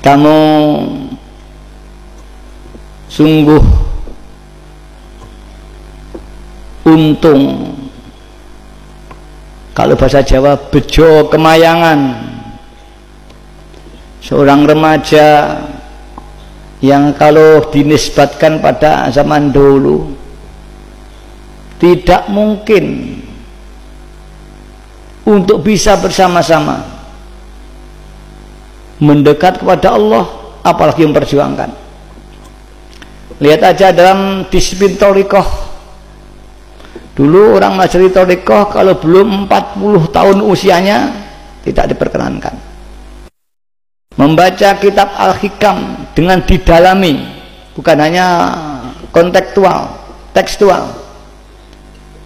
Kamu sungguh untung, kalau bahasa Jawa bejo kemayangan, seorang remaja yang kalau dinisbatkan pada zaman dulu tidak mungkin untuk bisa bersama-sama mendekat kepada Allah, apalagi memperjuangkan. Lihat aja dalam disiplin thariqah. Dulu orang mempelajari thariqah kalau belum 40 tahun usianya tidak diperkenankan. Membaca kitab Al-Hikam dengan didalami, bukan hanya tekstual,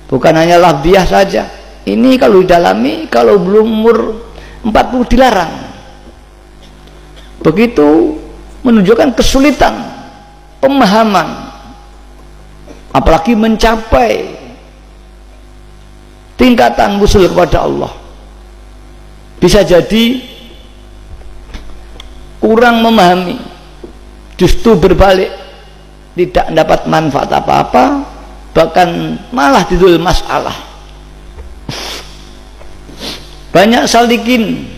bukan hanya lafziyah saja. Ini kalau didalami, kalau belum umur 40 dilarang. Begitu menunjukkan kesulitan pemahaman, apalagi mencapai tingkatan wusul kepada Allah. Bisa jadi kurang memahami, justru berbalik, tidak mendapat manfaat apa-apa, bahkan malah timbul masalah. Banyak salikin,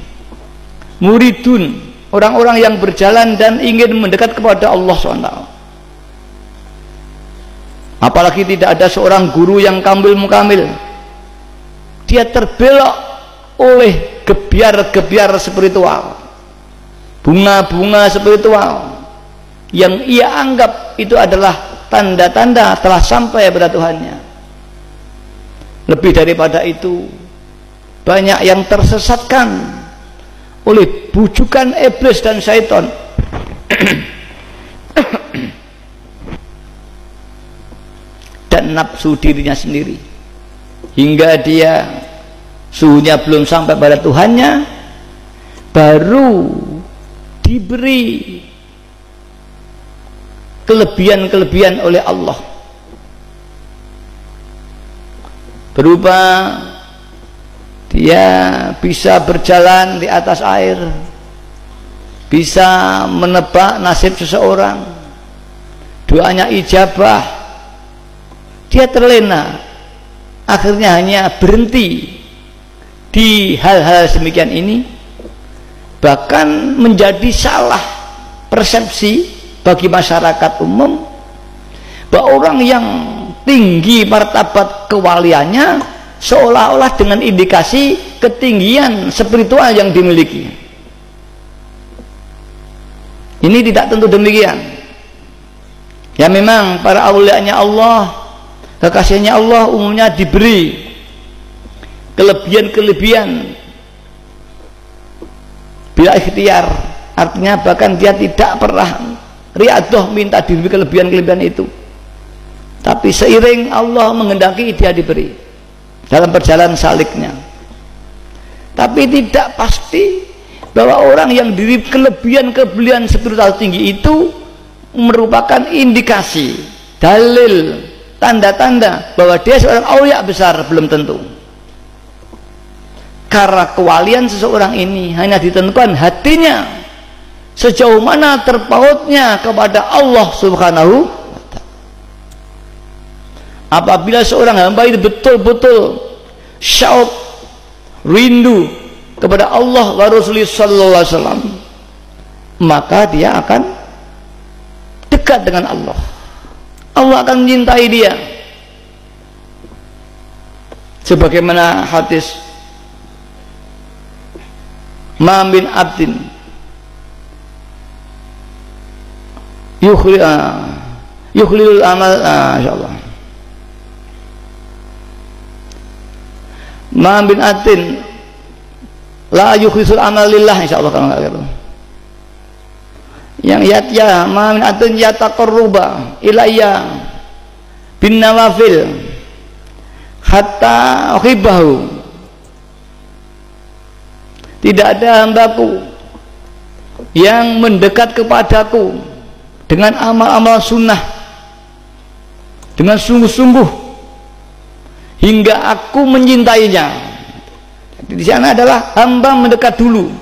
muridun, orang-orang yang berjalan dan ingin mendekat kepada Allah SWT. Apalagi tidak ada seorang guru yang kamil mukamil, dia terbelok oleh gebiar-gebiar spiritual, bunga-bunga spiritual yang ia anggap itu adalah tanda-tanda telah sampai pada Tuhannya. Lebih daripada itu, banyak yang tersesatkan oleh bujukan iblis dan syaitan dan nafsu dirinya sendiri, hingga dia suhunya belum sampai pada Tuhannya, baru diberi kelebihan-kelebihan oleh Allah, berupa dia bisa berjalan di atas air, bisa menebak nasib seseorang, doanya ijabah, dia terlena, akhirnya hanya berhenti di hal-hal demikian ini, bahkan menjadi salah persepsi bagi masyarakat umum bahwa orang yang tinggi martabat kewaliannya seolah-olah dengan indikasi ketinggian spiritual yang dimiliki. Ini tidak tentu demikian. Ya memang para aulianya Allah, kekasihnya Allah umumnya diberi kelebihan-kelebihan bila ikhtiar, artinya bahkan dia tidak pernah riadoh minta diberi kelebihan-kelebihan itu, tapi seiring Allah menghendaki dia diberi dalam perjalanan saliknya. Tapi tidak pasti bahwa orang yang diberi kelebihan-kelebihan spiritual tinggi itu merupakan indikasi, dalil, tanda-tanda bahwa dia seorang aulia besar, belum tentu. Karena kewalian seseorang ini hanya ditentukan hatinya, sejauh mana terpautnya kepada Allah Subhanahu wa ta'ala. Apabila seorang hamba itu betul-betul syauq, rindu kepada Allah wa Rasulullah sallallahu alaihi wasallam, maka dia akan dekat dengan Allah. Allah akan mencintai dia. Sebagaimana hadis, ma min abdin yukhlilul amal, insyaallah, ma min atin la yukhlisul amal lillah, insyaallah kalau enggak gitu. Yang yatya ma min atin yataqarruba ilayya bin nawafil hatta uhibbahu. Tidak ada hambaku yang mendekat kepadaku dengan amal-amal sunnah dengan sungguh-sungguh hingga aku mencintainya. Di sana adalah hamba mendekat dulu.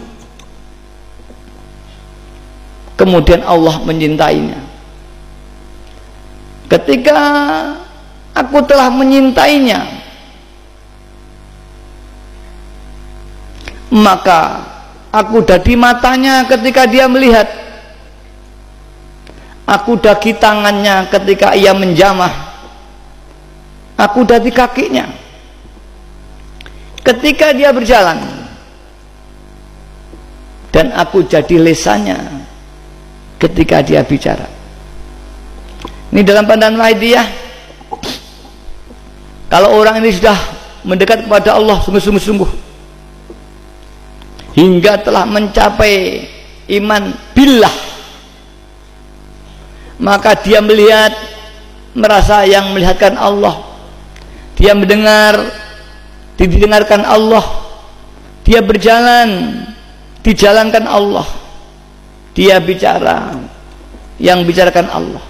kemudian Allah menyintainya. Ketika aku telah menyintainya, maka aku dadi matanya ketika dia melihat, aku dadi tangannya ketika ia menjamah, aku dadi kakinya ketika dia berjalan, dan aku jadi lisannya ketika dia bicara. Ini dalam pandangan Wahidiyah, kalau orang ini sudah mendekat kepada Allah sungguh-sungguh hingga telah mencapai iman billah, maka dia melihat, merasa yang melihatkan Allah, dia mendengar, didengarkan Allah, dia berjalan, dijalankan Allah, dia bicara, yang bicarakan Allah.